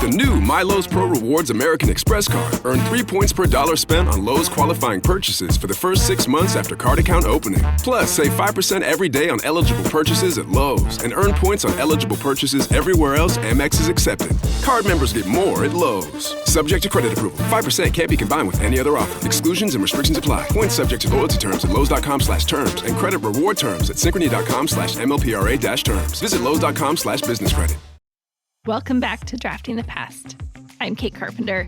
the new My Lowe's Pro Rewards American Express card, earn 3 points per dollar spent on Lowe's qualifying purchases for the first 6 months after card account opening. Plus, save 5% every day on eligible purchases at Lowe's and earn points on eligible purchases everywhere else Amex is accepted. Card members get more at Lowe's. Subject to credit approval. 5% can't be combined with any other offer. Exclusions and restrictions apply. Points subject to loyalty terms at Lowe's.com/terms and credit reward terms at Synchrony.com/MLPRA-terms. Visit Lowe's.com/business credit. Welcome back to Drafting the Past. I'm Kate Carpenter.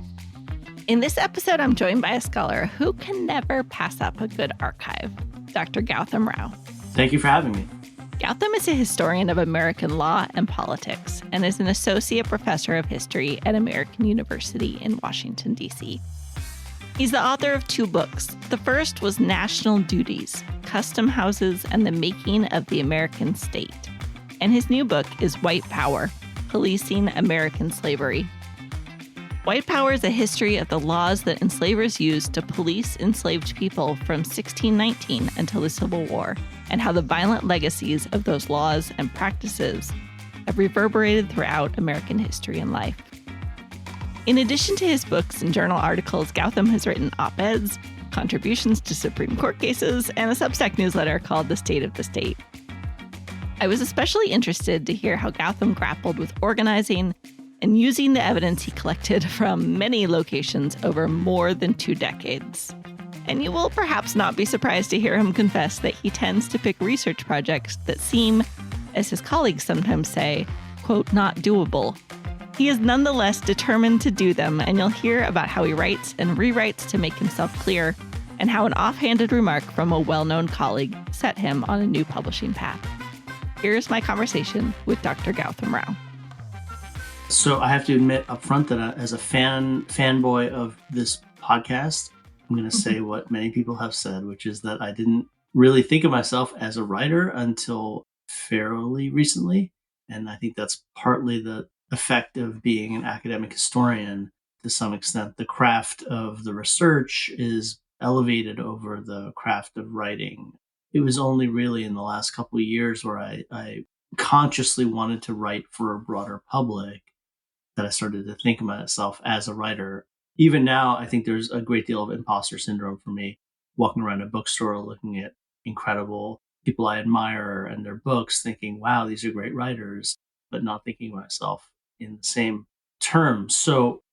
In this episode, I'm joined by a scholar who can never pass up a good archive, Dr. Gautham Rao. Thank you for having me. Gautham is a historian of American law and politics and is an associate professor of history at American University in Washington, D.C. He's the author of 2 books. The first was National Duties, Custom Houses and the Making of the American State. And his new book is White Power, Policing American Slavery. White Power is a history of the laws that enslavers used to police enslaved people from 1619 until the Civil War, and how the violent legacies of those laws and practices have reverberated throughout American history and life. In addition to his books and journal articles, Gautham has written op-eds, contributions to Supreme Court cases, and a Substack newsletter called The State of the State. I was especially interested to hear how Gautham grappled with organizing and using the evidence he collected from many locations over more than 2 decades. And you will perhaps not be surprised to hear him confess that he tends to pick research projects that seem, as his colleagues sometimes say, quote, not doable. He is nonetheless determined to do them, and you'll hear about how he writes and rewrites to make himself clear, and how an offhanded remark from a well-known colleague set him on a new publishing path. Here's my conversation with Dr. Gautham Rao. So I have to admit up front that as a fanboy of this podcast, I'm going to say what many people have said, which is that I didn't really think of myself as a writer until fairly recently. And I think that's partly the effect of being an academic historian to some extent. The craft of the research is elevated over the craft of writing. It was only really in the last couple of years where I consciously wanted to write for a broader public that I started to think of myself as a writer. Even now, I think there's a great deal of imposter syndrome for me, walking around a bookstore, looking at incredible people I admire and their books, thinking, wow, these are great writers, but not thinking of myself in the same terms. So,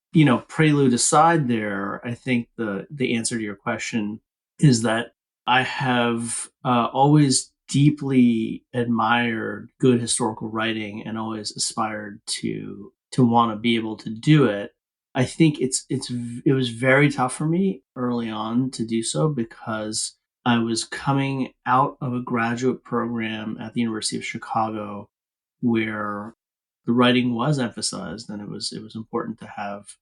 prelude aside there, I think the answer to your question is that I have always deeply admired good historical writing and always aspired to want to be able to do it. I think it was very tough for me early on to do so because I was coming out of a graduate program at the University of Chicago where the writing was emphasized and it was important to have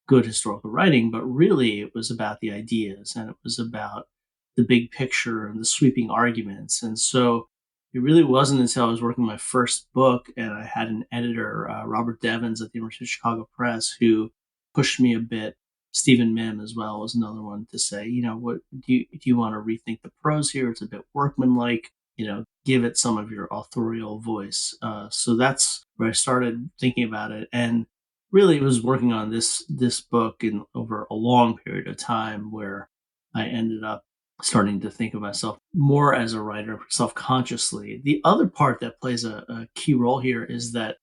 good historical writing, but really it was about the ideas and it was about the big picture and the sweeping arguments. And so it really wasn't until I was working on my first book and I had an editor, Robert Devins at the University of Chicago Press, who pushed me a bit. Stephen Mihm as well was another one to say, what do you want to rethink the prose here? It's a bit workmanlike, give it some of your authorial voice. So that's where I started thinking about it. And really was working on this book in over a long period of time where I ended up starting to think of myself more as a writer self-consciously. The other part that plays a key role here is that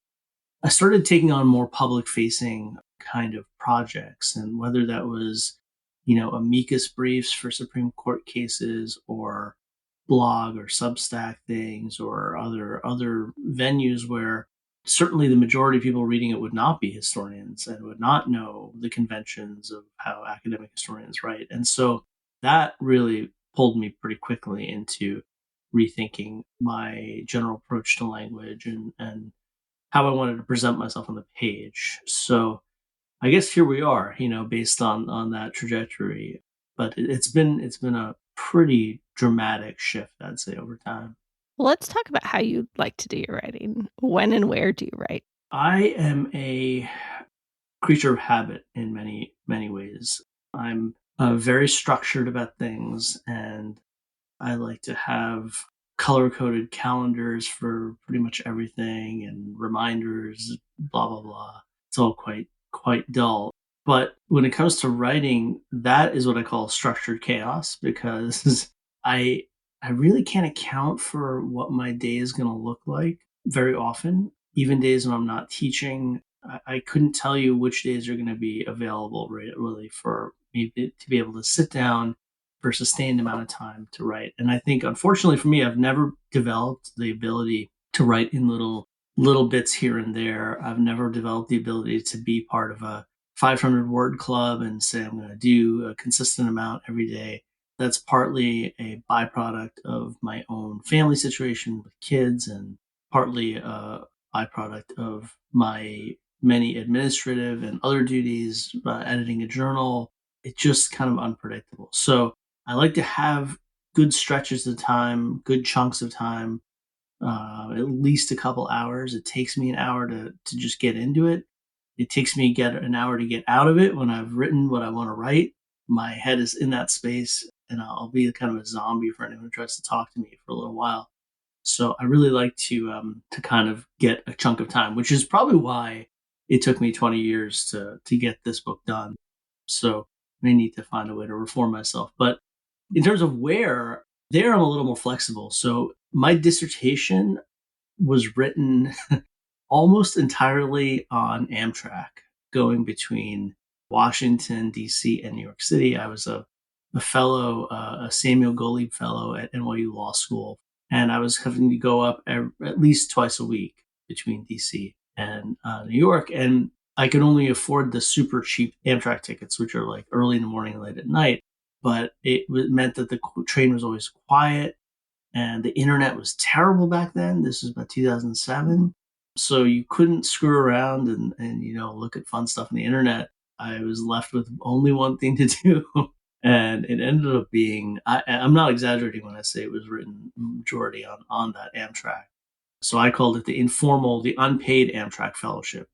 I started taking on more public-facing kind of projects, and whether that was, amicus briefs for Supreme Court cases or blog or Substack things or other venues where certainly the majority of people reading it would not be historians and would not know the conventions of how academic historians write. And so that really pulled me pretty quickly into rethinking my general approach to language and how I wanted to present myself on the page. So I guess here we are, based on that trajectory. But it's been a pretty dramatic shift, I'd say, over time. Well, let's talk about how you like to do your writing. When and where do you write? I am a creature of habit in many, many ways. I'm very structured about things, and I like to have color-coded calendars for pretty much everything and reminders, blah, blah, blah. It's all quite quite dull. But when it comes to writing, that is what I call structured chaos, because I I really can't account for what my day is going to look like very often. Even days when I'm not teaching, I couldn't tell you which days are going to be available really for me to be able to sit down for a sustained amount of time to write. And I think, unfortunately for me, I've never developed the ability to write in little bits here and there. I've never developed the ability to be part of a 500 word club and say I'm going to do a consistent amount every day. That's partly a byproduct of my own family situation with kids, and partly a byproduct of my many administrative and other duties, editing a journal. It's just kind of unpredictable. So I like to have good stretches of time, good chunks of time, at least a couple hours. It takes me an hour to just get into it. It takes me get an hour to get out of it. When I've written what I want to write, my head is in that space, and I'll be kind of a zombie for anyone who tries to talk to me for a little while. So I really like to kind of get a chunk of time, which is probably why it took me 20 years to get this book done. So I may need to find a way to reform myself. But in terms of where, there I'm a little more flexible. So my dissertation was written almost entirely on Amtrak, going between Washington, D.C., and New York City. I was a fellow, a Samuel Gottlieb fellow at NYU Law School, and I was having to go up at least twice a week between D.C. and New York. And I could only afford the super cheap Amtrak tickets, which are like early in the morning and late at night. But it meant that the train was always quiet, and the internet was terrible back then. This was about 2007. So you couldn't screw around and look at fun stuff on the internet. I was left with only one thing to do. And it ended up being, I'm not exaggerating when I say it was written majority on that Amtrak. So I called it the unpaid Amtrak Fellowship.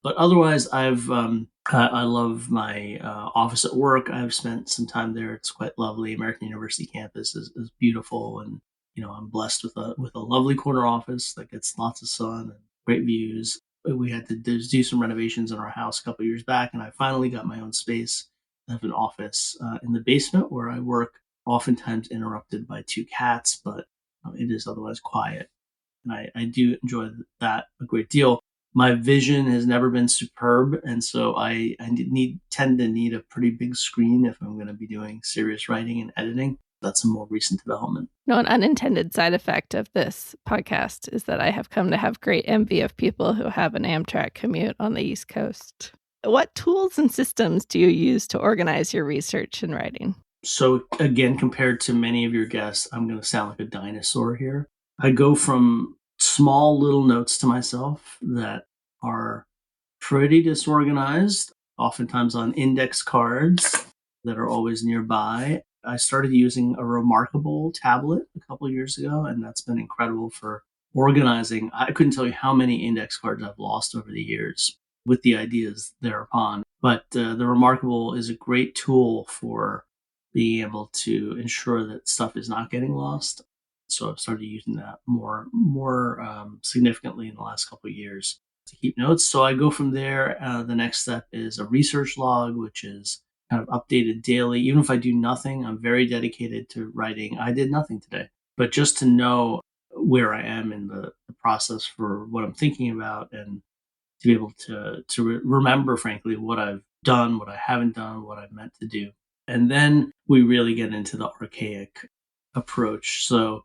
But otherwise, I love my office at work. I've spent some time there. It's quite lovely. American University campus is beautiful, and I'm blessed with a lovely corner office that gets lots of sun and great views. We had to do some renovations in our house a couple of years back, and I finally got my own space. I have an office in the basement where I work, oftentimes interrupted by two cats, but it is otherwise quiet, and I do enjoy that a great deal. My vision has never been superb, and so I tend to need a pretty big screen if I'm going to be doing serious writing and editing. That's a more recent development. No, an unintended side effect of this podcast is that I have come to have great envy of people who have an Amtrak commute on the East Coast. What tools and systems do you use to organize your research and writing? So again, compared to many of your guests, I'm going to sound like a dinosaur here. I go from small little notes to myself that are pretty disorganized, oftentimes on index cards that are always nearby. I started using a Remarkable tablet a couple of years ago, and that's been incredible for organizing. I couldn't tell you how many index cards I've lost over the years with the ideas thereupon. But the Remarkable is a great tool for being able to ensure that stuff is not getting lost. So I've started using that more significantly in the last couple of years to keep notes. So I go from there. The next step is a research log, which is kind of updated daily. Even if I do nothing, I'm very dedicated to writing. I did nothing today, but just to know where I am in the process for what I'm thinking about, and to be able to remember, frankly, what I've done, what I haven't done, what I've meant to do. And then we really get into the archaic approach. So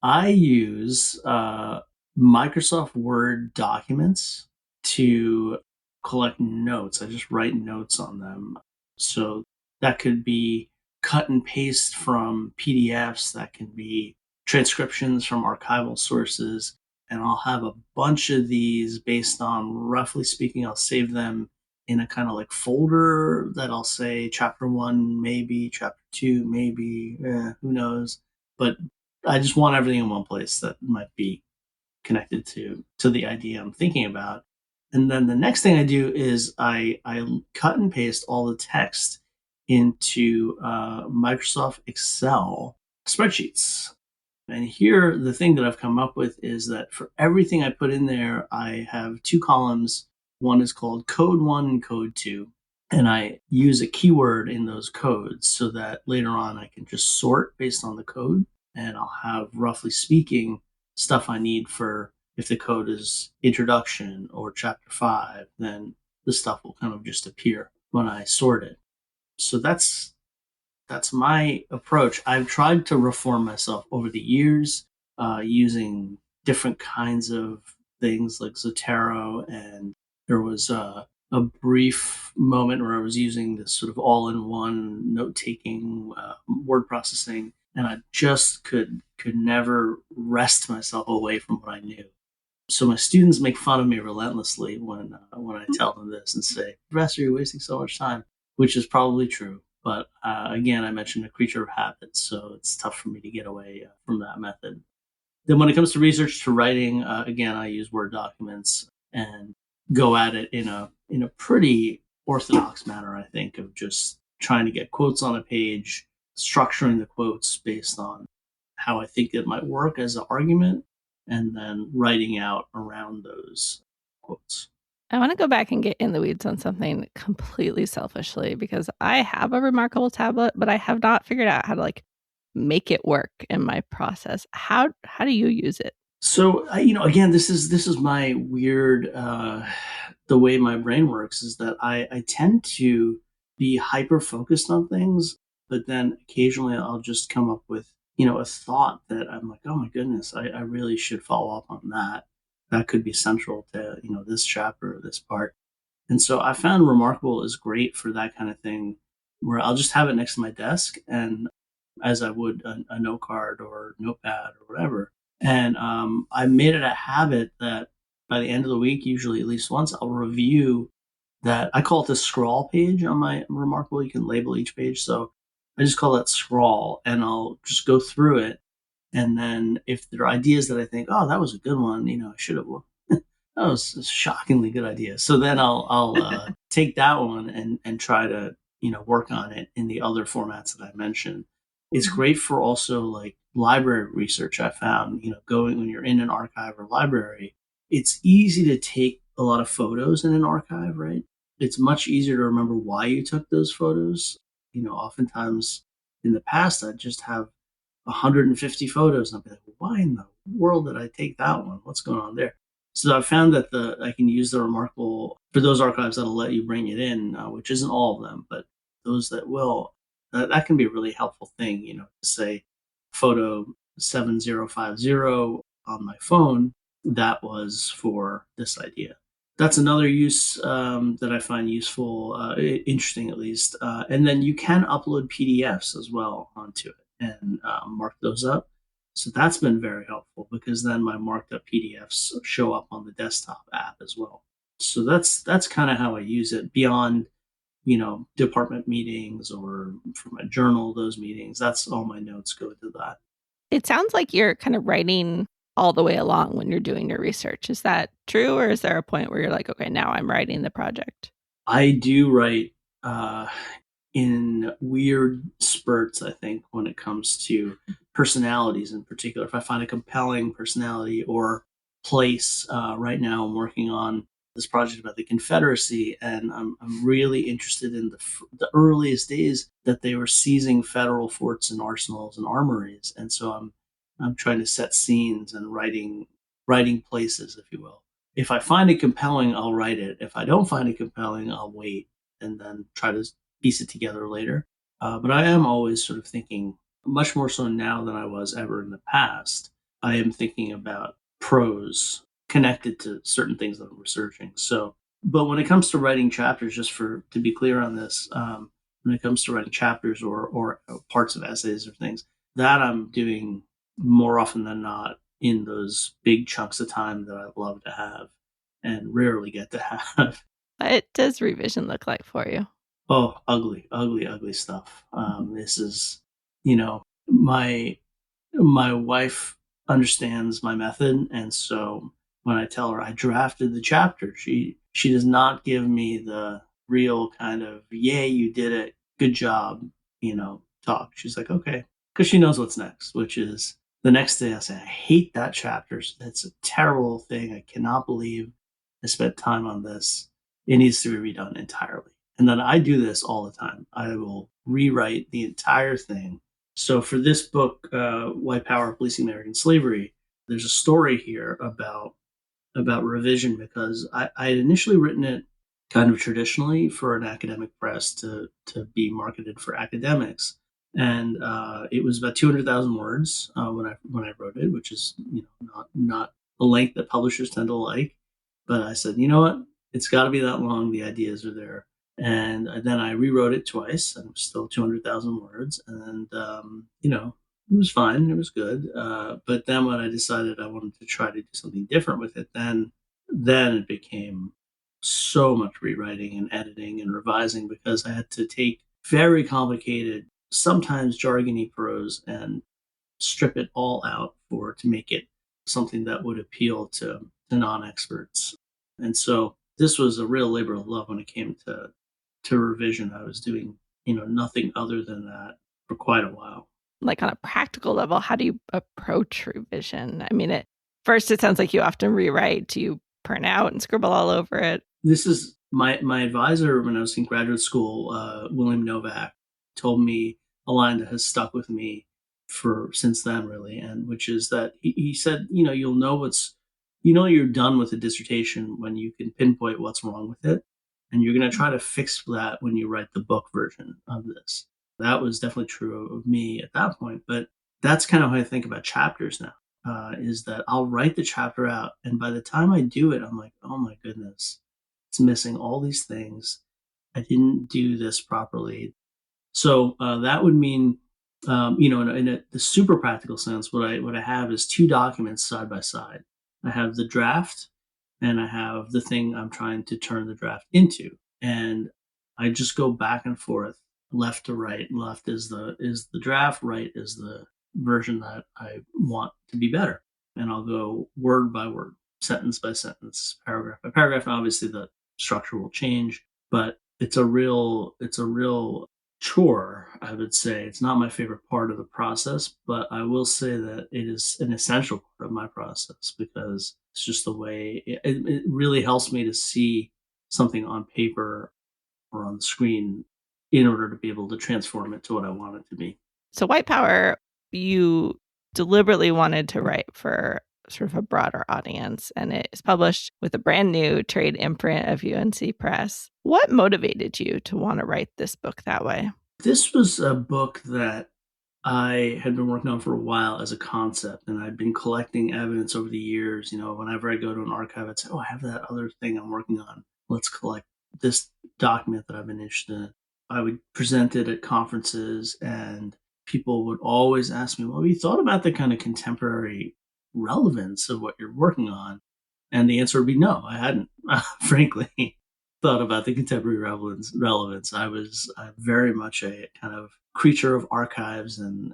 I use Microsoft Word documents to collect notes. I just write notes on them. So that could be cut and paste from PDFs, that can be transcriptions from archival sources. And I'll have a bunch of these based on, roughly speaking, I'll save them in a kind of like folder that I'll say chapter 1, maybe chapter 2, maybe, who knows. But I just want everything in one place that might be connected to the idea I'm thinking about. And then the next thing I do is I cut and paste all the text into Microsoft Excel spreadsheets. And here, the thing that I've come up with is that for everything I put in there, I have 2 columns One is called Code 1 and Code 2. And I use a keyword in those codes so that later on I can just sort based on the code. And I'll have, roughly speaking, stuff I need for if the code is introduction or chapter 5, then the stuff will kind of just appear when I sort it. So that's my approach. I've tried to reform myself over the years using different kinds of things like Zotero, and there was a brief moment where I was using this sort of all-in-one note-taking, word processing, and I just could never wrest myself away from what I knew. So my students make fun of me relentlessly when I tell them this and say, "Professor, you're wasting so much time," which is probably true. But again, I mentioned a creature of habit, so it's tough for me to get away from that method. Then when it comes to research to writing, again, I use Word documents and go at it in a pretty orthodox manner, I think, of just trying to get quotes on a page, structuring the quotes based on how I think it might work as an argument, and then writing out around those quotes. I want to go back and get in the weeds on something completely selfishly because I have a remarkable tablet, but I have not figured out how to make it work in my process. How do you use it? So again, this is my weird. The way my brain works is that I tend to be hyper focused on things, but then occasionally I'll just come up with a thought that I'm like, oh my goodness, I really should follow up on that. That could be central to this chapter or this part. And so I found Remarkable is great for that kind of thing, where I'll just have it next to my desk, and as I would a note card or notepad or whatever. And I made it a habit that by the end of the week, usually at least once, I'll review that. I call it the scrawl page on my Remarkable. You can label each page. So I just call that scrawl, and I'll just go through it. And then if there are ideas that I think, oh, that was a good one, I should have, that was a shockingly good idea. So then I'll take that one and try to, work on it in the other formats that I mentioned. It's great for also like library research. I found, going when you're in an archive or library, it's easy to take a lot of photos in an archive, right? It's much easier to remember why you took those photos. Oftentimes in the past, I'd just have 150 photos and I'd be like, why in the world did I take that one? What's going on there? So I found that I can use the Remarkable for those archives that'll let you bring it in, which isn't all of them, but those that will. That can be a really helpful thing, to say photo 7050 on my phone, that was for this idea. That's another use that I find useful, interesting at least. And then you can upload PDFs as well onto it and mark those up. So that's been very helpful because then my marked up PDFs show up on the desktop app as well. So that's kind of how I use it beyond department meetings or for my journal, those meetings. That's all my notes go to that. It sounds like you're kind of writing all the way along when you're doing your research. Is that true? Or is there a point where you're like, okay, now I'm writing the project? I do write in weird spurts, I think, when it comes to personalities in particular. If I find a compelling personality or place, right now I'm working on this project about the Confederacy, and I'm really interested in the earliest days that they were seizing federal forts and arsenals and armories, and so I'm trying to set scenes and writing places, if you will. If I find it compelling, I'll write it. If I don't find it compelling, I'll wait and then try to piece it together later. But I am always sort of thinking, much more so now than I was ever in the past, I am thinking about prose connected to certain things that I'm researching. So, but when it comes to writing chapters, just to be clear on this, when it comes to writing chapters or parts of essays or things, that I'm doing more often than not in those big chunks of time that I love to have and rarely get to have. What does revision look like for you? Oh, ugly, ugly, ugly stuff. This is, my wife understands my method, and so when I tell her I drafted the chapter, she does not give me the real kind of, yay, you did it, good job, talk. She's like, okay, because she knows what's next, which is the next day I say, I hate that chapter. It's a terrible thing. I cannot believe I spent time on this. it needs to be redone entirely. And then I do this all the time. I will rewrite the entire thing. So for this book, White Power, Policing American Slavery, there's a story here about revision, because I had initially written it kind of traditionally for an academic press to be marketed for academics. And it was about 200,000 words when I wrote it, which is not the length that publishers tend to like. But I said, you know what, it's got to be that long. The ideas are there, and then I rewrote it twice, and it was still 200,000 words, and it was fine, it was good. But then when I decided I wanted to try to do something different with it, then it became so much rewriting and editing and revising, because I had to take very complicated, sometimes jargony prose and strip it all out to make it something that would appeal to non-experts. And so this was a real labor of love when it came to revision. I was doing nothing other than that for quite a while. Like on a practical level, how do you approach revision? I mean, first it sounds like you often rewrite. Do you print out and scribble all over it? This is my advisor when I was in graduate school, William Novak, told me a line that has stuck with me since then, really, and which is that he said, you'll know you're done with a dissertation when you can pinpoint what's wrong with it, and you're going to try to fix that when you write the book version of this. That was definitely true of me at that point, but that's kind of how I think about chapters now, is that I'll write the chapter out, and by the time I do it, I'm like, oh my goodness, it's missing all these things. I didn't do this properly. So that would mean, in the super practical sense, what I have is two documents side by side. I have the draft, and I have the thing I'm trying to turn the draft into, and I just go back and forth, left to right. Left is the draft, right is the version that I want to be better, and I'll go word by word, sentence by sentence, paragraph by paragraph. And obviously, the structure will change, but it's a real chore, I would say. It's not my favorite part of the process, but I will say that it is an essential part of my process, because it's just the way it really helps me to see something on paper or on the screen in order to be able to transform it to what I want it to be. So White Power, you deliberately wanted to write for sort of a broader audience, and it is published with a brand new trade imprint of UNC Press. What motivated you to want to write this book that way? This was a book that I had been working on for a while as a concept, and I'd been collecting evidence over the years. Whenever I go to an archive, I'd say, oh, I have that other thing I'm working on. Let's collect this document that I've been interested in. I would present it at conferences, and people would always ask me, well, have you thought about the kind of contemporary relevance of what you're working on? And the answer would be no, I hadn't, frankly, thought about the contemporary relevance. I'm very much a kind of creature of archives, and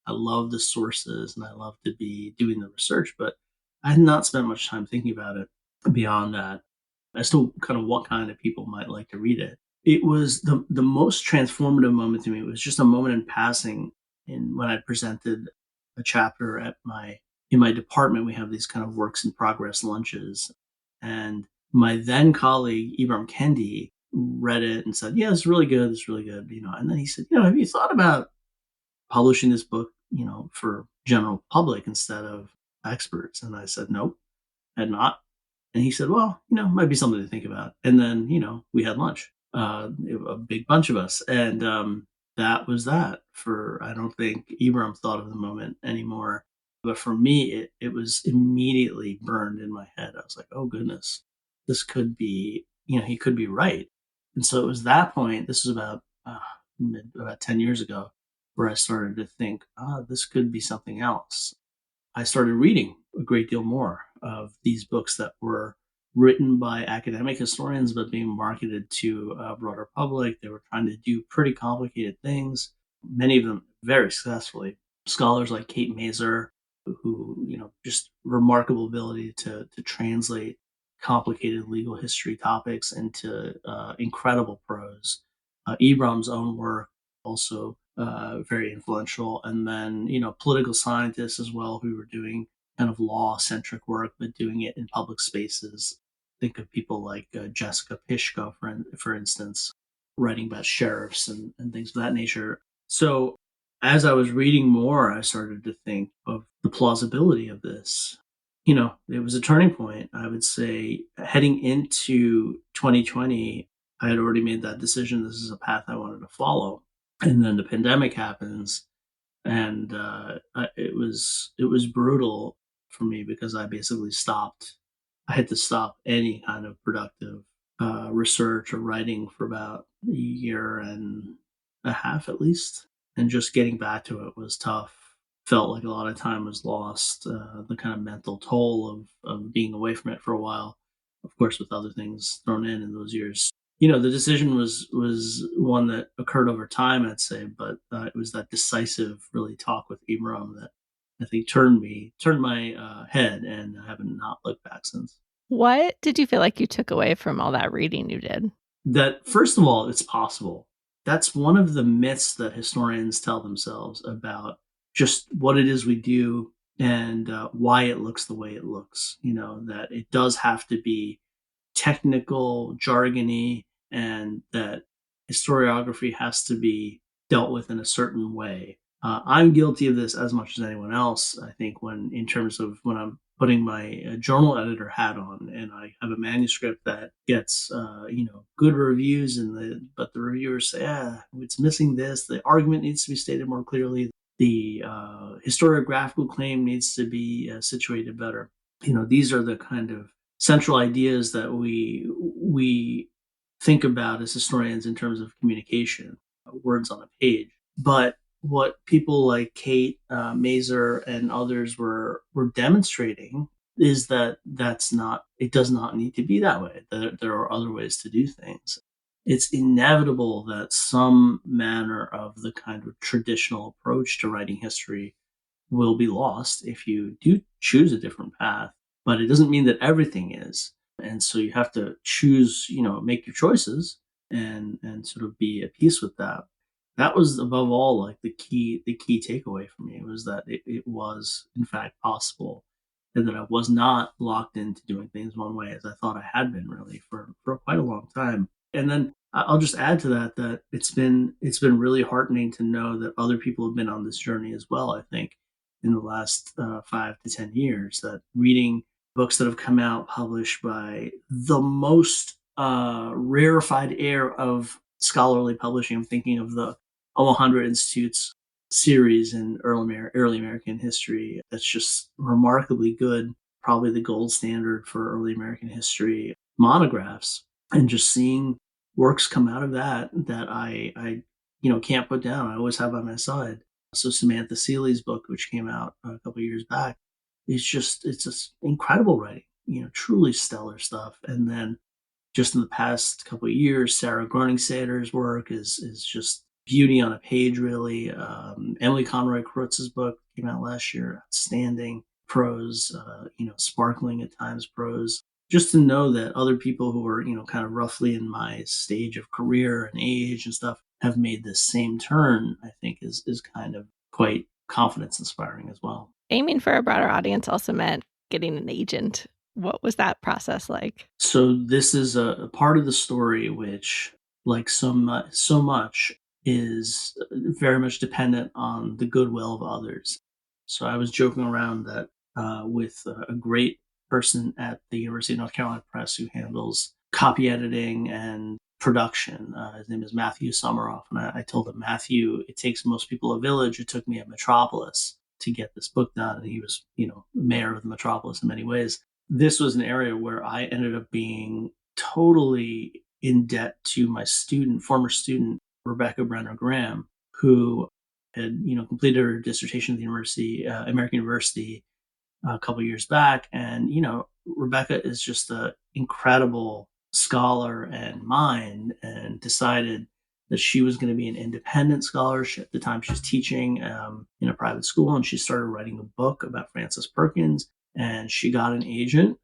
I love the sources, and I love to be doing the research, but I had not spent much time thinking about it beyond that as to kind of what kind of people might like to read it. It was the most transformative moment to me. It was just a moment in passing when I presented a chapter in my department. We have these kind of works in progress lunches, and my then colleague Ibram Kendi read it and said, "Yeah, it's really good. It's really good." And then he said, "Have you thought about publishing this book, for general public instead of experts?" And I said, "Nope, I had not." And he said, "Well, might be something to think about." And then, we had lunch, a big bunch of us, and that was that. I don't think Ibram thought of the moment anymore, but for me, it was immediately burned in my head. I was like, "Oh goodness, this could be, he could be right." And so it was that point. This was about 10 years ago, where I started to think, this could be something else. I started reading a great deal more of these books that were written by academic historians, but being marketed to a broader public. They were trying to do pretty complicated things, many of them very successfully. Scholars like Kate Mazer, who, just remarkable ability to translate complicated legal history topics into incredible prose. Ibram's own work also very influential. And then, political scientists as well, who were doing kind of law-centric work, but doing it in public spaces. think of people like Jessica Pishko, for instance, writing about sheriffs and things of that nature. So as I was reading more, I started to think of the plausibility of this. It was a turning point. I would say heading into 2020, I had already made that decision. This is a path I wanted to follow. And then the pandemic happens, and it was brutal for me because I basically stopped. I had to stop any kind of productive research or writing for about a year and a half at least, and just getting back to it was tough. Felt like a lot of time was lost. The kind of mental toll of being away from it for a while, of course, with other things thrown in those years. The decision was one that occurred over time, I'd say, but it was that decisive, really talk with Imram that I think turned my head, and I haven't not looked back since. What did you feel like you took away from all that reading you did? That first of all, it's possible. That's one of the myths that historians tell themselves about just what it is we do and why it looks the way it looks. That it does have to be technical, jargony, and that historiography has to be dealt with in a certain way. I'm guilty of this as much as anyone else. I think in terms of when I'm putting my journal editor hat on and I have a manuscript that gets good reviews, but the reviewers say, it's missing this. The argument needs to be stated more clearly. The historiographical claim needs to be situated better. These are the kind of central ideas that we think about as historians in terms of communication, words on a page. But what people like Kate Mazer and others were demonstrating is that it does not need to be that way. There are other ways to do things. It's inevitable that some manner of the kind of traditional approach to writing history will be lost if you do choose a different path, but it doesn't mean that everything is. And so you have to choose, make your choices and sort of be at peace with that. That was above all like the key takeaway for me was that it was in fact possible, and that I was not locked into doing things one way as I thought I had been really for quite a long time. And then I'll just add to that it's been really heartening to know that other people have been on this journey as well. I think in the last 5 to 10 years, that reading books that have come out published by the most rarefied air of scholarly publishing. I'm thinking of the 100 Institutes series in early American history. That's just remarkably good, probably the gold standard for early American history monographs. And just seeing works come out of that I can't put down. I always have by my side. So Samantha Seeley's book, which came out a couple of years back, it's just incredible writing, truly stellar stuff. And then just in the past couple of years, Sarah Groening-Seder's work is just beauty on a page, really. Emily Conroy Krutz's book came out last year, outstanding prose, sparkling at times prose. Just to know that other people who are, kind of roughly in my stage of career and age and stuff have made this same turn, I think is kind of quite confidence inspiring as well. Aiming for a broader audience also meant getting an agent. What was that process like? So this is a part of the story which, like so much, is very much dependent on the goodwill of others. So I was joking around that with a great person at the University of North Carolina Press who handles copy editing and production. His name is Matthew Summeroff. And I told him, Matthew, it takes most people a village. It took me a metropolis to get this book done. And he was, mayor of the metropolis in many ways. This was an area where I ended up being totally in debt to my former student, Rebecca Brenner Graham, who had, completed her dissertation at the American University a couple of years back. And, Rebecca is just an incredible scholar and mind, and decided that she was going to be an independent scholar. At the time, she was teaching in a private school, and she started writing a book about Frances Perkins, and she got an agent,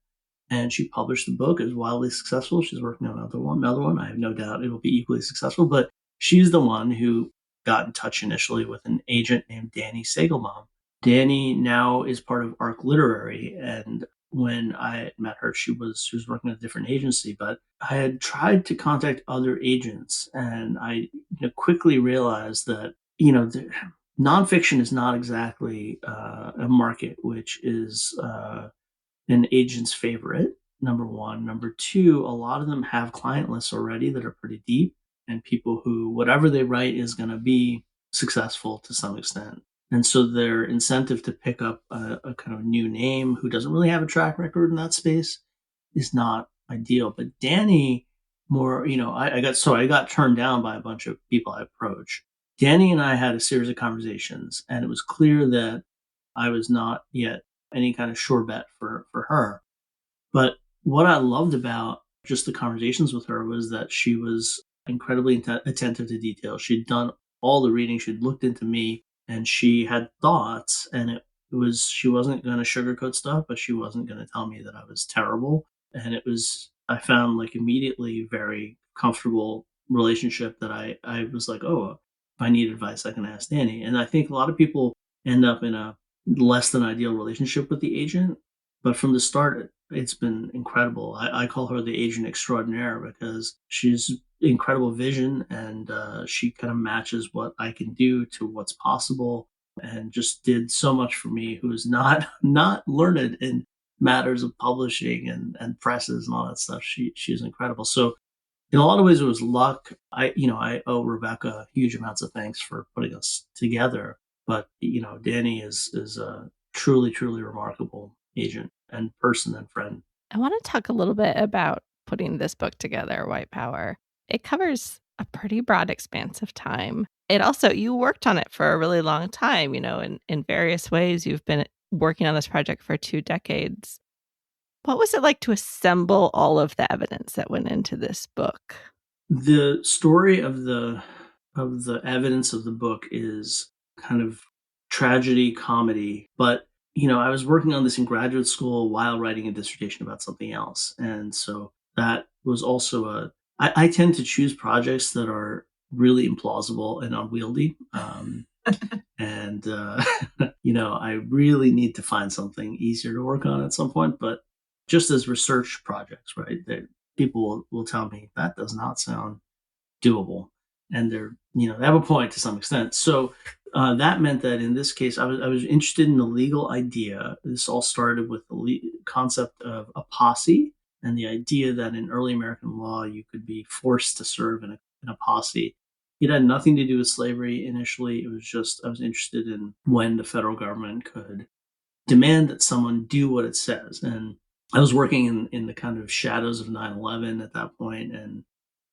and she published the book. It was wildly successful. She's working on another one. I have no doubt it will be equally successful, but she's the one who got in touch initially with an agent named Danny Sagelbaum. Danny now is part of Arc Literary, and when I met her, she was working at a different agency, but I had tried to contact other agents, and I quickly realized that nonfiction is not exactly a market which is an agent's favorite. Number one. Number two, a lot of them have client lists already that are pretty deep, and people who whatever they write is going to be successful to some extent. And so their incentive to pick up a kind of new name who doesn't really have a track record in that space is not ideal. But Danny, more, I got turned down by a bunch of people I approached. Danny and I had a series of conversations, and it was clear that I was not yet any kind of sure bet for her. But what I loved about just the conversations with her was that she was incredibly attentive to detail. She'd done all the reading, she'd looked into me, and she had thoughts. And it was, she wasn't going to sugarcoat stuff, but she wasn't going to tell me that I was terrible. And it was, I found like immediately very comfortable relationship that I was like, oh, if I need advice, I can ask Danny. And I think a lot of people end up in a less than ideal relationship with the agent. But from the start, it's been incredible. I call her the agent extraordinaire because she's incredible vision, and she kind of matches what I can do to what's possible, and just did so much for me, who is not learned in matters of publishing and presses and all that stuff. She's incredible. So in a lot of ways, it was luck. I owe Rebecca huge amounts of thanks for putting us together. But Danny is a truly, truly remarkable agent and person and friend. I want to talk a little bit about putting this book together, White Power. It covers a pretty broad expanse of time. It also, you worked on it for a really long time, in various ways. You've been working on this project for 2 decades. What was it like to assemble all of the evidence that went into this book? The story of the evidence of the book is kind of tragedy comedy, but I was working on this in graduate school while writing a dissertation about something else. And so that was also I tend to choose projects that are really implausible and unwieldy. And, I really need to find something easier to work on at some point. But just as research projects, right, people will tell me that does not sound doable. And they have a point to some extent. So that meant that in this case, I was interested in the legal idea. This all started with the concept of a posse, and the idea that in early American law, you could be forced to serve in a posse. It had nothing to do with slavery initially. It was just, I was interested in when the federal government could demand that someone do what it says. And I was working in the kind of shadows of 9/11 at that point, and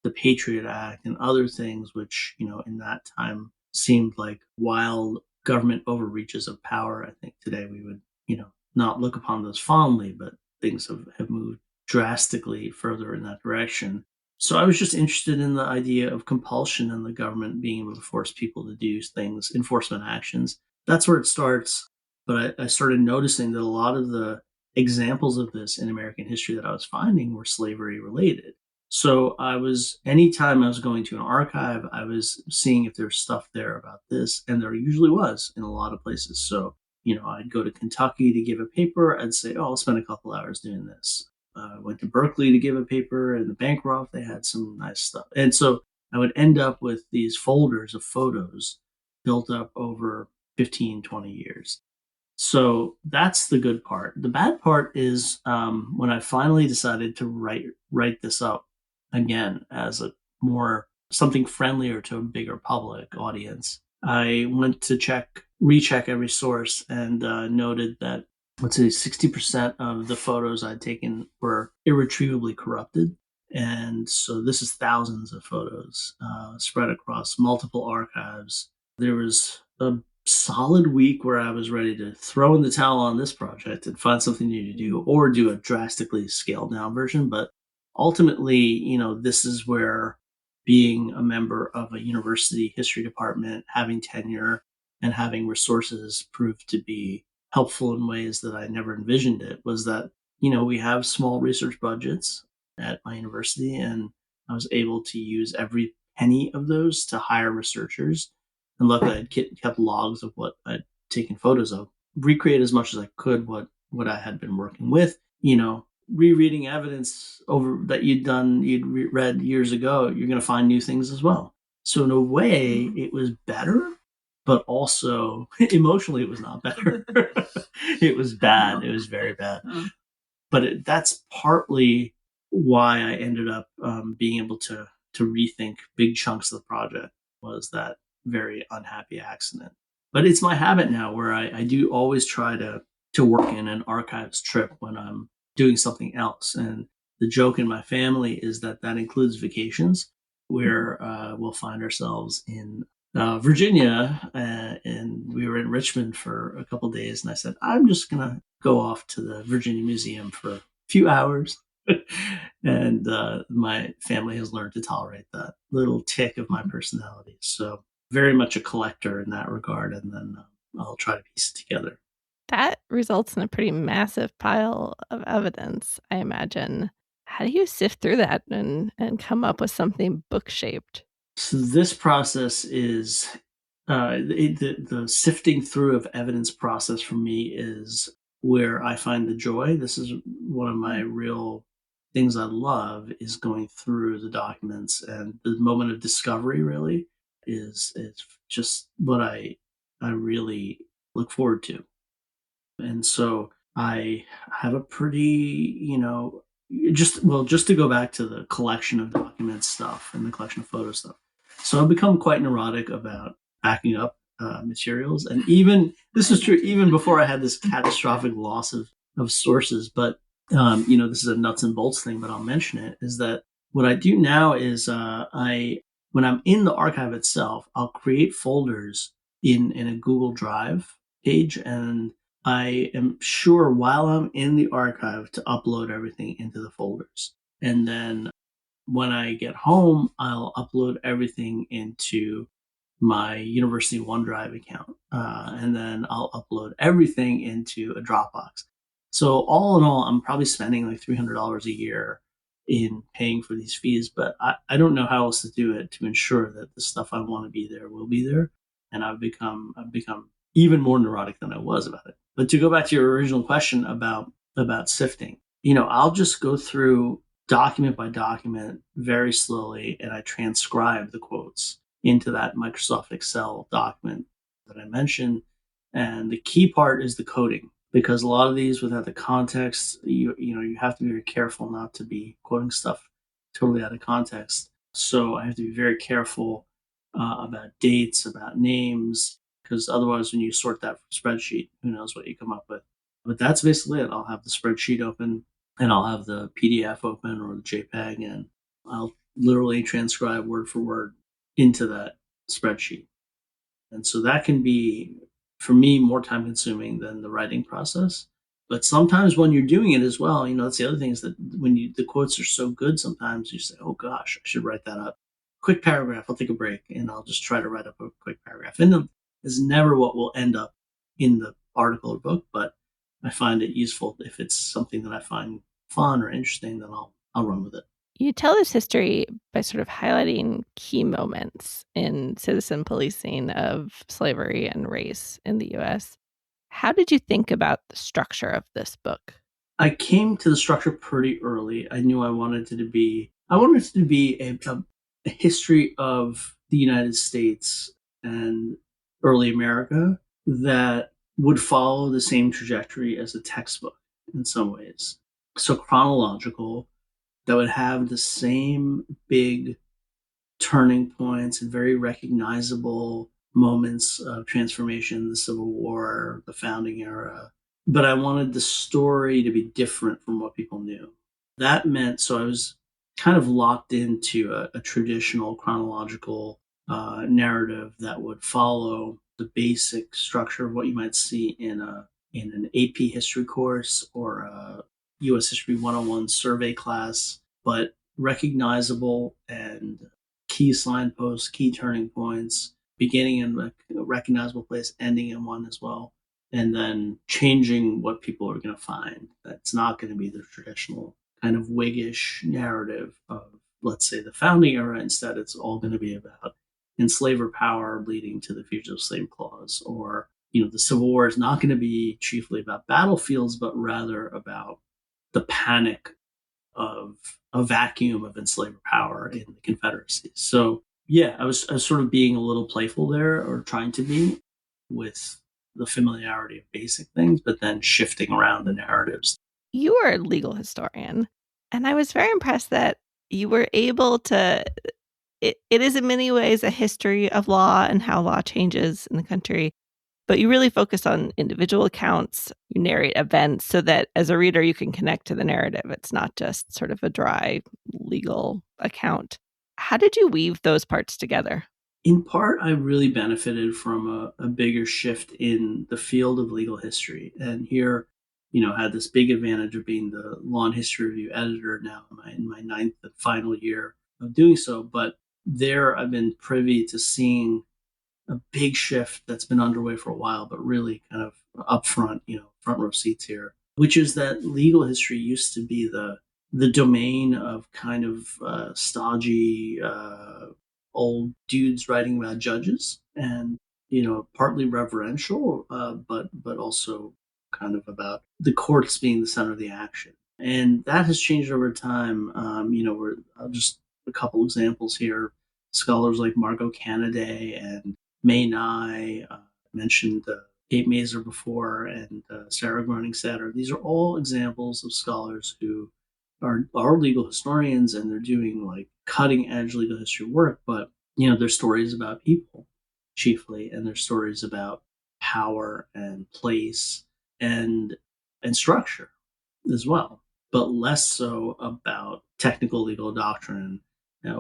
the Patriot Act and other things, which, in that time seemed like wild government overreaches of power. I think today we would, not look upon those fondly, but things have moved drastically further in that direction. So I was just interested in the idea of compulsion and the government being able to force people to do things, enforcement actions. That's where it starts. But I started noticing that a lot of the examples of this in American history that I was finding were slavery related. So anytime I was going to an archive, I was seeing if there's stuff there about this, and there usually was in a lot of places. So, I'd go to Kentucky to give a paper. I'd say, oh, I'll spend a couple hours doing this. I went to Berkeley to give a paper, and the Bancroft, they had some nice stuff. And so I would end up with these folders of photos built up over 15, 20 years. So that's the good part. The bad part is when I finally decided to write this up again as a more something friendlier to a bigger public audience. I went to recheck every source, and noted that, let's say, 60% of the photos I'd taken were irretrievably corrupted. And so this is thousands of photos spread across multiple archives. There was a solid week where I was ready to throw in the towel on this project and find something new to do, or do a drastically scaled down version. But ultimately, this is where being a member of a university history department, having tenure, and having resources proved to be helpful in ways that I never envisioned it. Was that, we have small research budgets at my university, and I was able to use every penny of those to hire researchers. And luckily, I'd kept logs of what I'd taken photos of, recreate as much as I could what I had been working with, rereading evidence over that you'd read years ago, you're going to find new things as well. So in a way, it was better, but also emotionally, it was not better. It was bad. It was very bad. But that's partly why I ended up being able to rethink big chunks of the project, was that very unhappy accident. But it's my habit now where I do always try to work in an archives trip when I'm doing something else. And the joke in my family is that includes vacations, where we'll find ourselves in Virginia, and we were in Richmond for a couple of days. And I said, I'm just going to go off to the Virginia Museum for a few hours. And my family has learned to tolerate that little tick of my personality. So very much a collector in that regard. And then I'll try to piece it together. That results in a pretty massive pile of evidence, I imagine. How do you sift through that and come up with something book-shaped? So this process is the sifting through of evidence process for me is where I find the joy. This is one of my real things I love, is going through the documents, and the moment of discovery really is just what I really look forward to. And so I have a pretty, just to go back to the collection of documents stuff and the collection of photo stuff. So I've become quite neurotic about backing up materials. And even, this is true, even before I had this catastrophic loss of sources. But, this is a nuts and bolts thing, but I'll mention it, is that what I do now is when I'm in the archive itself, I'll create folders in a Google Drive page, and I am sure while I'm in the archive to upload everything into the folders. And then when I get home, I'll upload everything into my university OneDrive account. And then I'll upload everything into a Dropbox. So all in all, I'm probably spending like $300 a year in paying for these fees, but I don't know how else to do it to ensure that the stuff I want to be there will be there. And I've become even more neurotic than I was about it. But to go back to your original question about sifting, I'll just go through document by document very slowly, and I transcribe the quotes into that Microsoft Excel document that I mentioned. And the key part is the coding, because a lot of these, without the context, you have to be very careful not to be quoting stuff totally out of context. So I have to be very careful about dates, about names, because otherwise when you sort that spreadsheet, who knows what you come up with. But that's basically it. I'll have the spreadsheet open, and I'll have the PDF open or the JPEG, and I'll literally transcribe word for word into that spreadsheet. And so that can be, for me, more time consuming than the writing process. But sometimes when you're doing it as well, that's the other thing, is that when the quotes are so good, sometimes you say, oh gosh, I should write that up. Quick paragraph, I'll take a break and I'll just try to write up a quick paragraph. And is never what will end up in the article or book, but I find it useful. If it's something that I find fun or interesting, then I'll run with it. You tell this history by sort of highlighting key moments in citizen policing of slavery and race in the U.S. How did you think about the structure of this book? I came to the structure pretty early. I knew I wanted it to be a history of the United States and early America that would follow the same trajectory as a textbook in some ways. So chronological, that would have the same big turning points and very recognizable moments of transformation, the Civil War, the founding era. But I wanted the story to be different from what people knew. That meant, so I was kind of locked into a traditional chronological narrative that would follow the basic structure of what you might see in an AP history course or a U.S. History 101 survey class, but recognizable and key signposts, key turning points, beginning in a recognizable place, ending in one as well, and then changing what people are going to find. That's not going to be the traditional kind of Whiggish narrative of, let's say, the founding era. Instead, it's all going to be about enslaver power leading to the Fugitive Slave Clause, or the Civil War is not going to be chiefly about battlefields, but rather about the panic of a vacuum of enslaver power in the Confederacy. So yeah, I was sort of being a little playful there, or trying to be, with the familiarity of basic things, but then shifting around the narratives. You are a legal historian, and I was very impressed that you were able to it is in many ways a history of law and how law changes in the country, but you really focus on individual accounts, you narrate events so that as a reader you can connect to the narrative. It's not just sort of a dry legal account. How did you weave those parts together? In part, I really benefited from a bigger shift in the field of legal history. And here, had this big advantage of being the Law and History Review editor now in my ninth and final year of doing so. But there, I've been privy to seeing a big shift that's been underway for a while, but really kind of upfront, front row seats here, which is that legal history used to be the domain of kind of stodgy old dudes writing about judges, and partly reverential, but also kind of about the courts being the center of the action. And that has changed over time. We're just a couple examples here. Scholars like Margot Canaday and May Nye, mentioned Kate Mazer before, and Sarah Groening-Satter. These are all examples of scholars who are legal historians, and they're doing like cutting edge legal history work. But their stories about people chiefly, and their stories about power and place and structure as well, but less so about technical legal doctrine,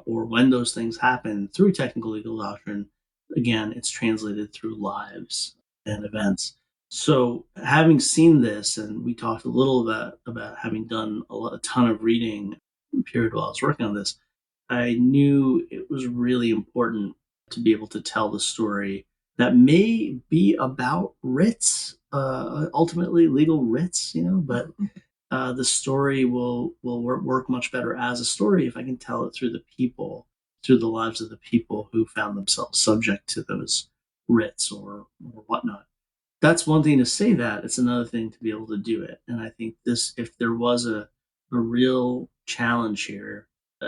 or when those things happen through technical legal doctrine. Again, it's translated through lives and events. So, having seen this, and we talked a little about having done a ton of reading period while I was working on this, I knew it was really important to be able to tell the story that may be about writs, ultimately legal writs, but the story will work much better as a story if I can tell it through the people, through the lives of the people who found themselves subject to those writs or whatnot. That's one thing to say that. It's another thing to be able to do it. And I think this, if there was a real challenge here,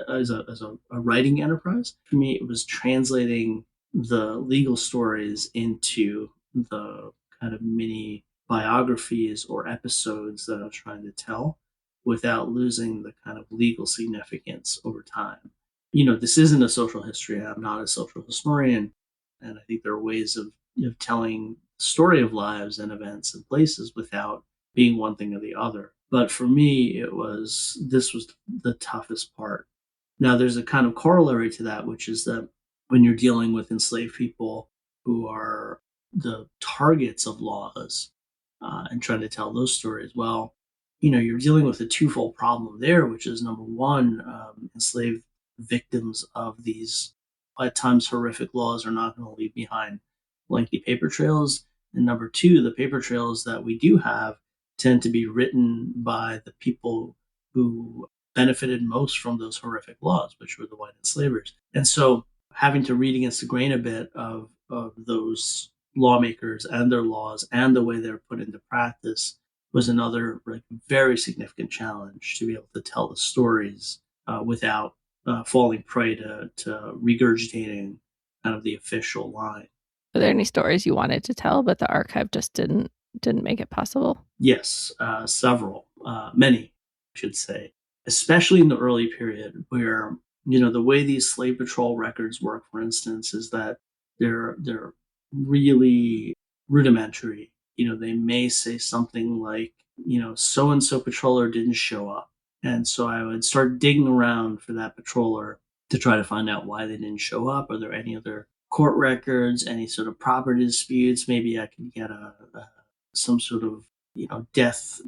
as a writing enterprise, for me, it was translating the legal stories into the kind of mini biographies or episodes that I was trying to tell, without losing the kind of legal significance over time. This isn't a social history. I'm not a social historian. And I think there are ways of telling the story of lives and events and places without being one thing or the other. But for me, this was the toughest part. Now, there's a kind of corollary to that, which is that when you're dealing with enslaved people who are the targets of laws, and trying to tell those stories, well, you're dealing with a twofold problem there, which is number one, enslaved victims of these at times horrific laws are not going to leave behind lengthy paper trails. And number two, the paper trails that we do have tend to be written by the people who benefited most from those horrific laws, which were the white enslavers. And so having to read against the grain a bit of those lawmakers and their laws and the way they're put into practice was another very significant challenge, to be able to tell the stories without falling prey to regurgitating kind of the official line. Were there any stories you wanted to tell, but the archive just didn't make it possible? Yes, several, many, I should say, especially in the early period, where the way these slave patrol records work, for instance, is that they're really rudimentary. They may say something like, so and so patroller didn't show up, and so I would start digging around for that patroller to try to find out why they didn't show up. Are there any other court records, any sort of property disputes? Maybe I could get some sort of death,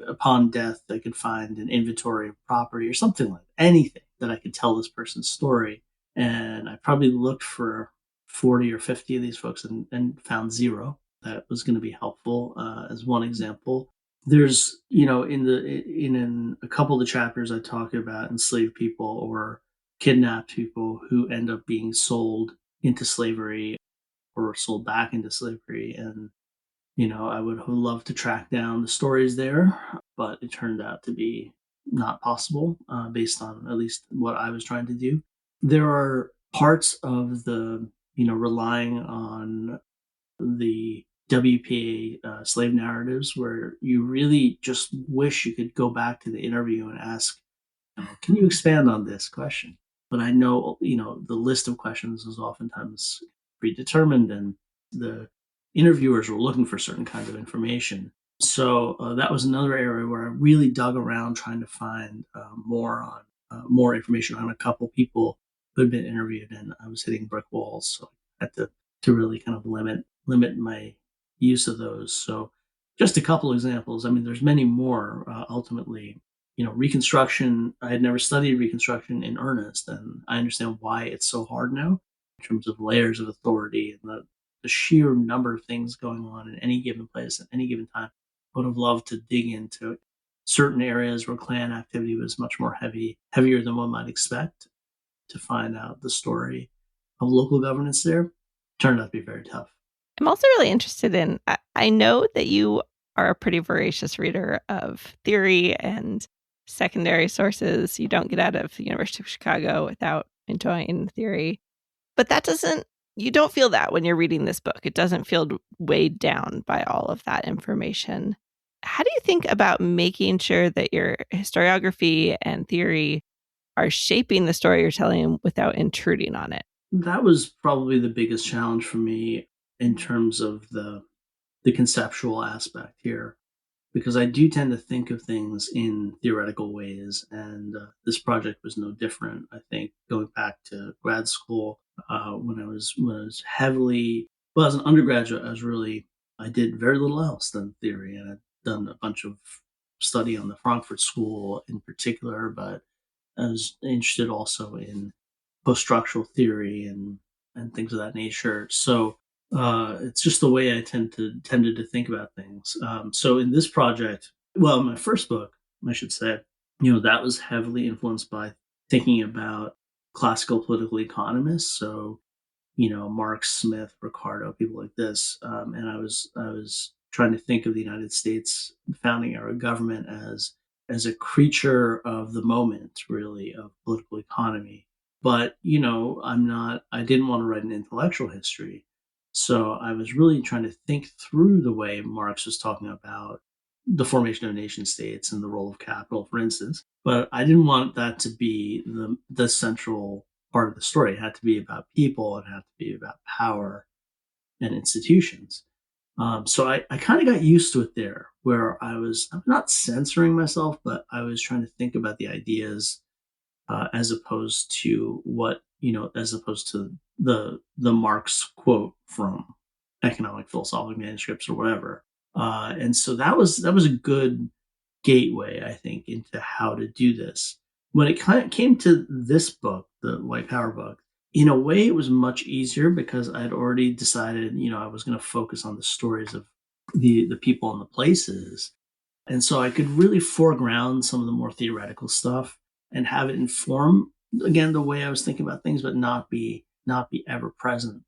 upon death I could find an inventory of property or something, like anything that I could tell this person's story. And I probably looked for 40 or 50 of these folks, and found zero that was going to be helpful, as one example. There's in a couple of the chapters I talk about enslaved people or kidnapped people who end up being sold into slavery or sold back into slavery. And I would have loved to track down the stories there, but it turned out to be not possible based on at least what I was trying to do. There are parts of relying on the WPA slave narratives where you really just wish you could go back to the interview and ask, can you expand on this question? But I know, the list of questions is oftentimes predetermined and the interviewers were looking for certain kinds of information. So that was another area where I really dug around trying to find more information on a couple people who had been interviewed, and I was hitting brick walls. So I had to really kind of limit my use of those. So just a couple examples. I mean, there's many more. Ultimately, Reconstruction. I had never studied Reconstruction in earnest, and I understand why it's so hard now in terms of layers of authority and the sheer number of things going on in any given place at any given time. I would have loved to dig into certain areas where Klan activity was much more heavier than one might expect to find out the story of local governance there. Turned out to be very tough. I'm also really interested in, I know that you are a pretty voracious reader of theory and secondary sources. You don't get out of the University of Chicago without enjoying theory. But you don't feel that when you're reading this book. It doesn't feel weighed down by all of that information. How do you think about making sure that your historiography and theory are shaping the story you're telling without intruding on it? That was probably the biggest challenge for me in terms of the conceptual aspect here, because I do tend to think of things in theoretical ways, and this project was no different. I think going back to grad school, when I was heavily as an undergraduate, I did very little else than theory, and I'd done a bunch of study on the Frankfurt School in particular, but I was interested also in post-structural theory and things of that nature. So it's just the way I tended to think about things. So in this project, well, my first book, I should say, that was heavily influenced by thinking about classical political economists. So Marx, Smith, Ricardo, people like this, and I was trying to think of the United States founding era government as a creature of the moment, really, of political economy. But I didn't want to write an intellectual history, so I was really trying to think through the way Marx was talking about the formation of nation states and the role of capital, for instance. But I didn't want that to be the central part of the story. It had to be about people. It had to be about power and institutions. So I kind of got used to it there, where I'm not censoring myself, but I was trying to think about the ideas as opposed to the Marx quote from economic philosophical manuscripts or whatever. And so that was a good gateway, I think, into how to do this. When it kind of came to this book, the White Power book, in a way, it was much easier because I had already decided, I was going to focus on the stories of the people and the places, and so I could really foreground some of the more theoretical stuff and have it inform again the way I was thinking about things, but not be ever present.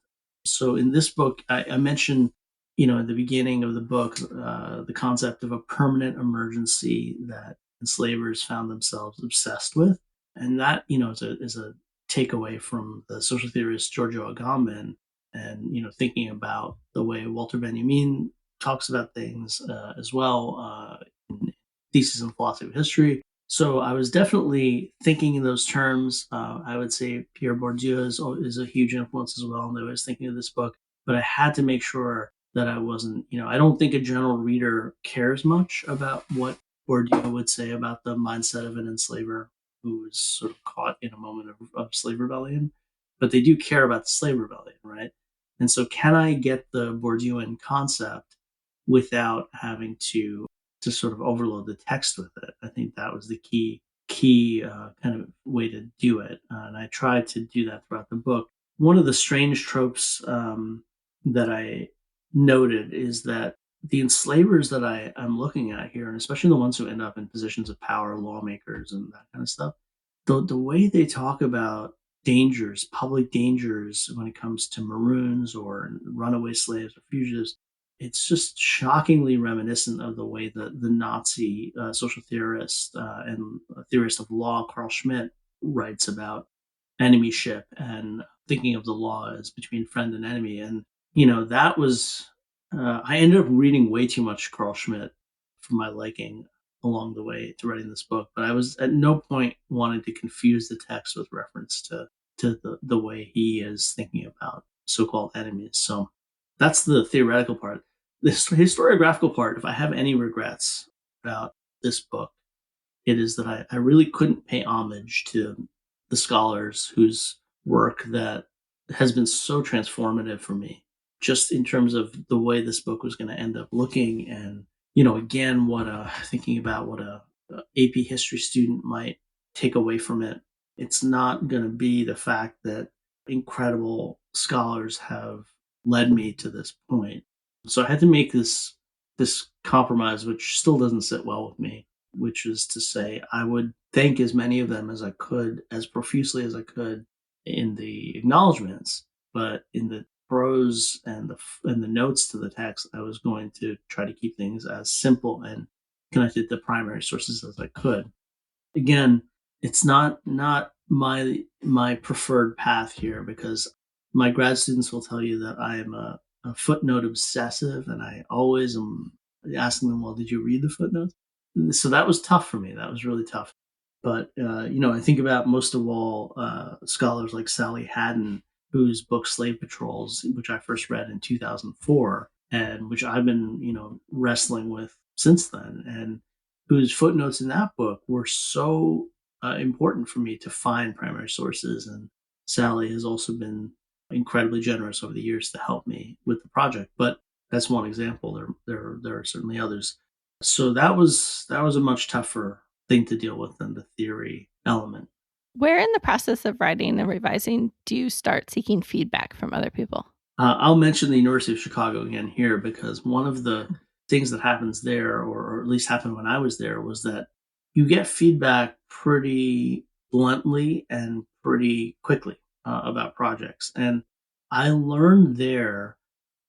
So in this book, I mentioned, in the beginning of the book, the concept of a permanent emergency that enslavers found themselves obsessed with, and that is a takeaway from the social theorist Giorgio Agamben, and thinking about the way Walter Benjamin talks about things as well in Thesis in Philosophy of History. So I was definitely thinking in those terms. I would say Pierre Bourdieu is a huge influence as well in the way I was thinking of this book. But I had to make sure that I wasn't, I don't think a general reader cares much about what Bourdieu would say about the mindset of an enslaver who was sort of caught in a moment of slave rebellion. But they do care about the slave rebellion, right? And so can I get the Bourdieuan concept without having to sort of overload the text with it? I think that was the key kind of way to do it, and I tried to do that throughout the book. One of the strange tropes that I noted is that the enslavers that I'm looking at here, and especially the ones who end up in positions of power, lawmakers and that kind of stuff, the way they talk about public dangers when it comes to maroons or runaway slaves or fugitives, it's just shockingly reminiscent of the way that the Nazi social theorist and theorist of law Carl Schmitt writes about enemyship and thinking of the law as between friend and enemy. And that was I ended up reading way too much Carl Schmitt for my liking along the way to writing this book, but I was at no point wanting to confuse the text with reference to the way he is thinking about so-called enemies. So that's the theoretical part. The historiographical part, if I have any regrets about this book, it is that I really couldn't pay homage to the scholars whose work that has been so transformative for me, just in terms of the way this book was going to end up looking. And, again, thinking about what a AP history student might take away from it, it's not going to be the fact that incredible scholars have led me to this point. So I had to make this compromise, which still doesn't sit well with me, which is to say I would thank as many of them as I could, as profusely as I could in the acknowledgments, but in the prose and the notes to the text, I was going to try to keep things as simple and connected to primary sources as I could. Again, it's not my preferred path here, because my grad students will tell you that I am a footnote obsessive, and I always am asking them, well, did you read the footnotes? So that was tough for me. That was really tough. But, I think about most of all scholars like Sally Haddon, whose book Slave Patrols, which I first read in 2004, and which I've been, wrestling with since then, and whose footnotes in that book were so important for me to find primary sources. And Sally has also been incredibly generous over the years to help me with the project. But that's one example. There are certainly others. So that was a much tougher thing to deal with than the theory element. Where in the process of writing and revising do you start seeking feedback from other people? I'll mention the University of Chicago again here, because one of the things that happens there, or at least happened when I was there, was that you get feedback pretty bluntly and pretty quickly about projects. And I learned there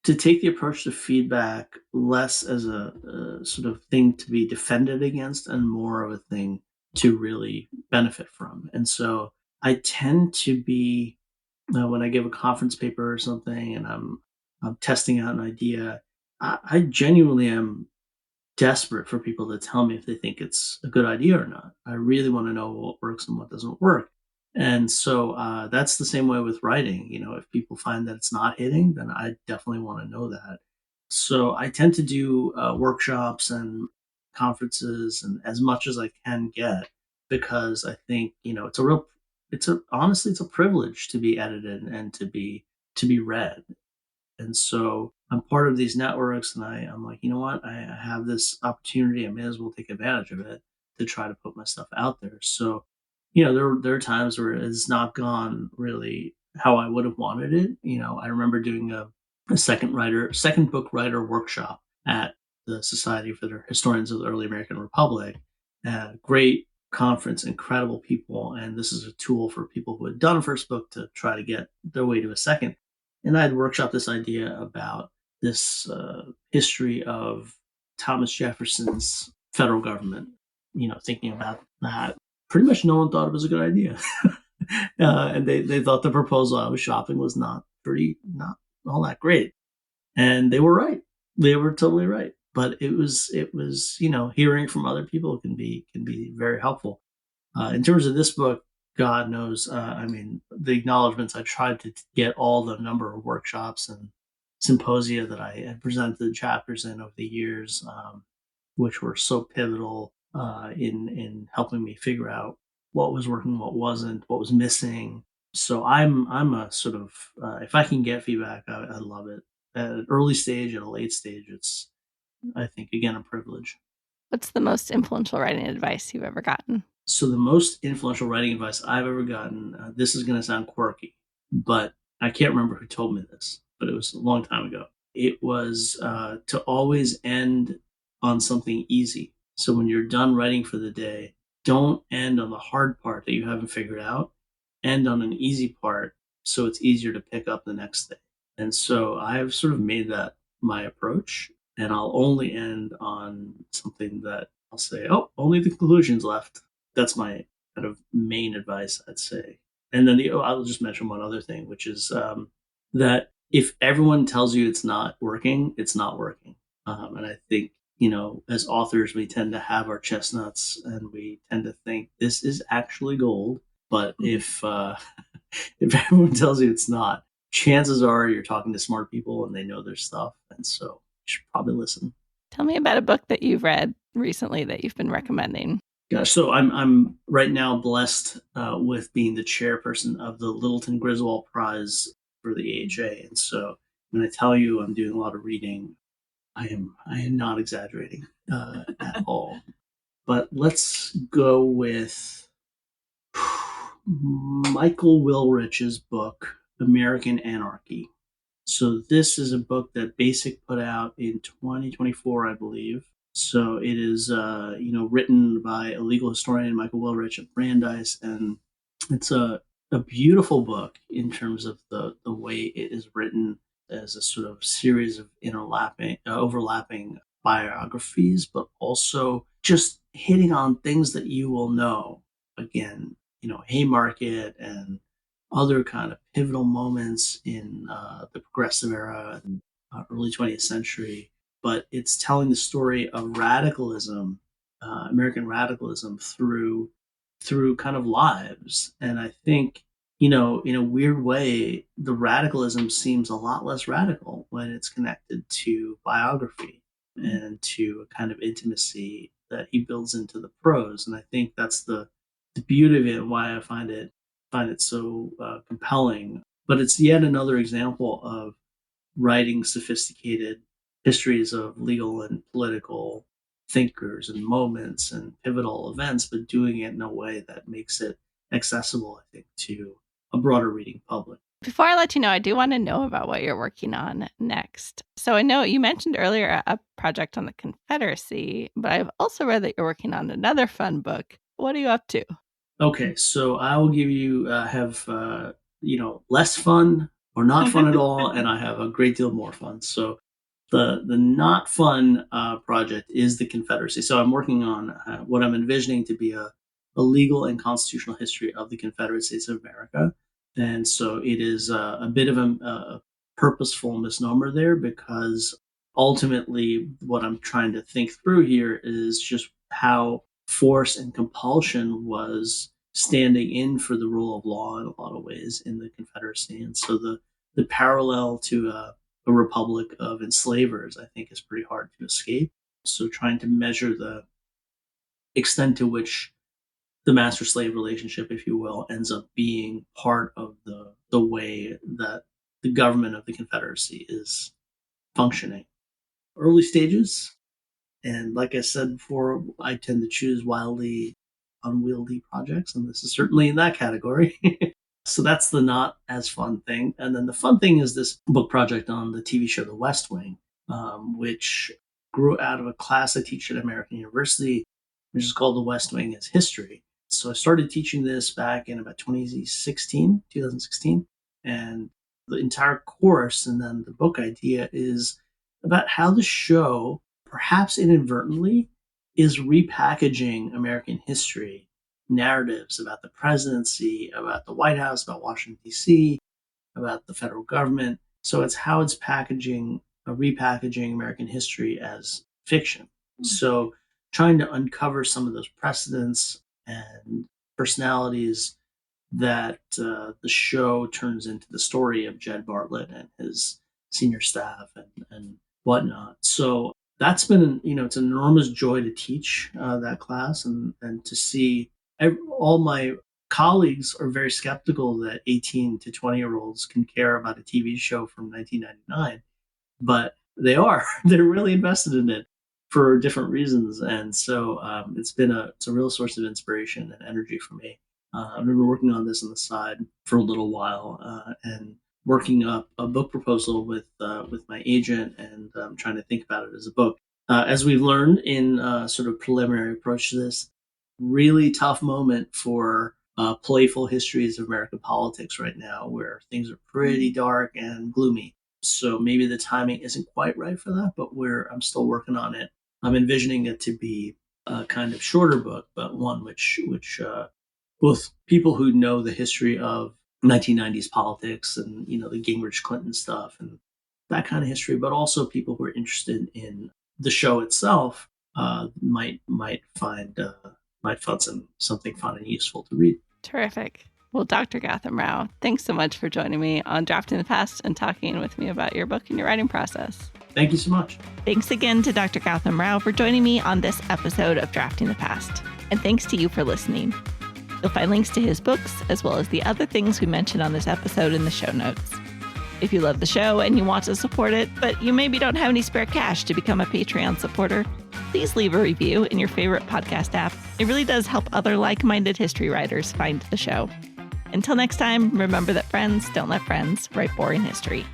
to take the approach to feedback less as a sort of thing to be defended against and more of a thing to really benefit from. And so I tend to be, when I give a conference paper or something and I'm testing out an idea, I genuinely am desperate for people to tell me if they think it's a good idea or not. I really want to know what works and what doesn't work. And so that's the same way with writing. If people find that it's not hitting, then I definitely want to know that. So I tend to do workshops and conferences and as much as I can get, because I think honestly it's a privilege to be edited and to be read. And so I'm part of these networks, and I'm like, you know what? I have this opportunity. I may as well take advantage of it to try to put my stuff out there. So, there are times where it's not gone really how I would have wanted it. I remember doing a second book writer workshop at the Society for the Historians of the Early American Republic. Great conference, incredible people. And this is a tool for people who had done a first book to try to get their way to a second. And I had workshopped this idea about this history of Thomas Jefferson's federal government, thinking about that. Pretty much no one thought it was a good idea. And they thought the proposal I was shopping was not all that great. And they were right. They were totally right. But it was hearing from other people can be very helpful. In terms of this book, God knows, the acknowledgments, I tried to get all the number of workshops and symposia that I had presented the chapters in over the years, which were so pivotal in helping me figure out what was working, what wasn't, what was missing. So I'm a sort of, if I can get feedback, I love it. At an early stage, at a late stage, it's, I think, again, a privilege. What's the most influential writing advice you've ever gotten? So the most influential writing advice I've ever gotten, this is going to sound quirky, but I can't remember who told me this, but it was a long time ago. It was to always end on something easy. So when you're done writing for the day, don't end on the hard part that you haven't figured out. End on an easy part so it's easier to pick up the next day. And so I've sort of made that my approach, and I'll only end on something that I'll say, oh, only the conclusions left. That's my kind of main advice, I'd say. And then I'll just mention one other thing, which is that if everyone tells you it's not working, it's not working. And I think, as authors, we tend to have our chestnuts and we tend to think this is actually gold. But if if everyone tells you it's not, chances are you're talking to smart people and they know their stuff. And so you should probably listen. Tell me about a book that you've read recently that you've been recommending. Gosh, so I'm right now blessed with being the chairperson of the Littleton Griswold Prize for the AHA. And so when I tell you I'm doing a lot of reading, I am not exaggerating at all. But let's go with Michael Willrich's book, American Anarchy. So this is a book that Basic put out in 2024, I believe. So it is, written by a legal historian, Michael Willrich of Brandeis, and it's a beautiful book in terms of the way it is written as a sort of series of overlapping biographies, but also just hitting on things that you will know. Again, Haymarket and other kind of pivotal moments in the progressive era and early 20th century. But it's telling the story of radicalism, American radicalism through kind of lives. And I think, in a weird way, the radicalism seems a lot less radical when it's connected to biography and to a kind of intimacy that he builds into the prose. And I think that's the beauty of it and why I find it so compelling. But it's yet another example of writing sophisticated histories of legal and political thinkers and moments and pivotal events, but doing it in a way that makes it accessible, I think, to a broader reading public. Before I let you know, I do want to know about what you're working on next. So I know you mentioned earlier a project on the Confederacy, but I've also read that you're working on another fun book. What are you up to? Okay, so I will give you less fun or not fun at all, and I have a great deal more fun. So the not fun project is the Confederacy. So I'm working on what I'm envisioning to be a legal and constitutional history of the Confederate States of America. And so it is a bit of a purposeful misnomer there, because ultimately what I'm trying to think through here is just how force and compulsion was standing in for the rule of law in a lot of ways in the Confederacy. And so the parallel to a republic of enslavers, I think, is pretty hard to escape. So trying to measure the extent to which the master-slave relationship, if you will, ends up being part of the way that the government of the Confederacy is functioning. Early stages, and like I said before, I tend to choose wildly unwieldy projects, and this is certainly in that category. So that's the not as fun thing. And then the fun thing is this book project on the TV show The West Wing, which grew out of a class I teach at American University, which is called The West Wing as History. So I started teaching this back in about 2016, and the entire course and then the book idea is about how the show, perhaps inadvertently, is repackaging American history narratives about the presidency, about the White House, about Washington, D.C., about the federal government. So it's how it's repackaging American history as fiction. So trying to uncover some of those precedents and personalities that the show turns into the story of Jed Bartlett and his senior staff and whatnot. So that's been, it's an enormous joy to teach that class and to see all my colleagues are very skeptical that 18 to 20-year-olds can care about a TV show from 1999, but they're really invested in it for different reasons. And so it's a real source of inspiration and energy for me. I've been working on this on the side for a little while and working up a book proposal with my agent, and trying to think about it as a book. As we've learned in sort of preliminary approach to this, really tough moment for playful histories of American politics right now, where things are pretty dark and gloomy. So maybe the timing isn't quite right for that, but I'm still working on it. I'm envisioning it to be a kind of shorter book, but one which both people who know the history of 1990s politics and the Gingrich Clinton stuff and that kind of history, but also people who are interested in the show itself might find something fun and useful to read. Terrific. Well, Dr. Gautham Rao, thanks so much for joining me on Drafting the Past and talking with me about your book and your writing process. Thank you so much. Thanks again to Dr. Gautham Rao for joining me on this episode of Drafting the Past. And thanks to you for listening. You'll find links to his books, as well as the other things we mentioned on this episode in the show notes. If you love the show and you want to support it, but you maybe don't have any spare cash to become a Patreon supporter, please leave a review in your favorite podcast app. It really does help other like-minded history writers find the show. Until next time, remember that friends don't let friends write boring history.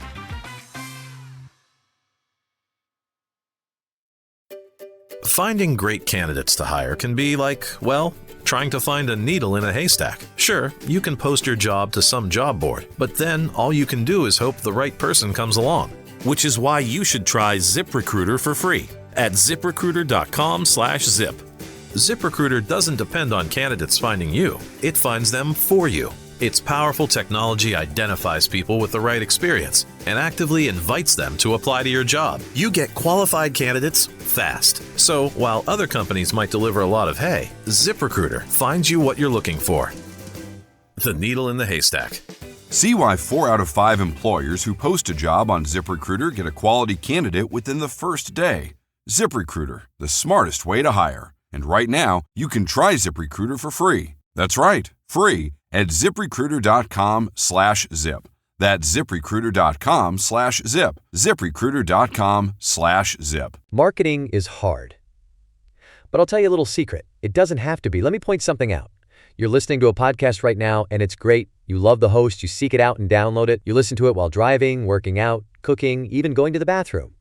Finding great candidates to hire can be like, well, trying to find a needle in a haystack. Sure, you can post your job to some job board, but then all you can do is hope the right person comes along. Which is why you should try ZipRecruiter for free at ZipRecruiter.com/zip. ZipRecruiter doesn't depend on candidates finding you. It finds them for you. Its powerful technology identifies people with the right experience and actively invites them to apply to your job. You get qualified candidates fast. So while other companies might deliver a lot of hay, ZipRecruiter finds you what you're looking for. The needle in the haystack. See why 4 out of 5 employers who post a job on ZipRecruiter get a quality candidate within the first day. ZipRecruiter, the smartest way to hire. And right now, you can try ZipRecruiter for free. That's right, free at ZipRecruiter.com/zip. That's ZipRecruiter.com/zip. ZipRecruiter.com/zip. Marketing is hard. But I'll tell you a little secret. It doesn't have to be. Let me point something out. You're listening to a podcast right now, and it's great. You love the host. You seek it out and download it. You listen to it while driving, working out, cooking, even going to the bathroom.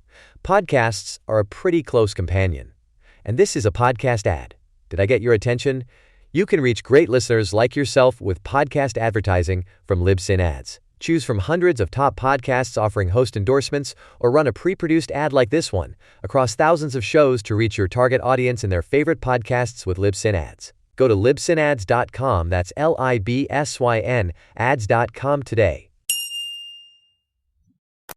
Podcasts are a pretty close companion. And this is a podcast ad. Did I get your attention? You can reach great listeners like yourself with podcast advertising from Libsyn Ads. Choose from hundreds of top podcasts offering host endorsements, or run a pre-produced ad like this one across thousands of shows to reach your target audience and their favorite podcasts with Libsyn Ads. Go to libsynads.com, that's LIBSYN, ads.com today.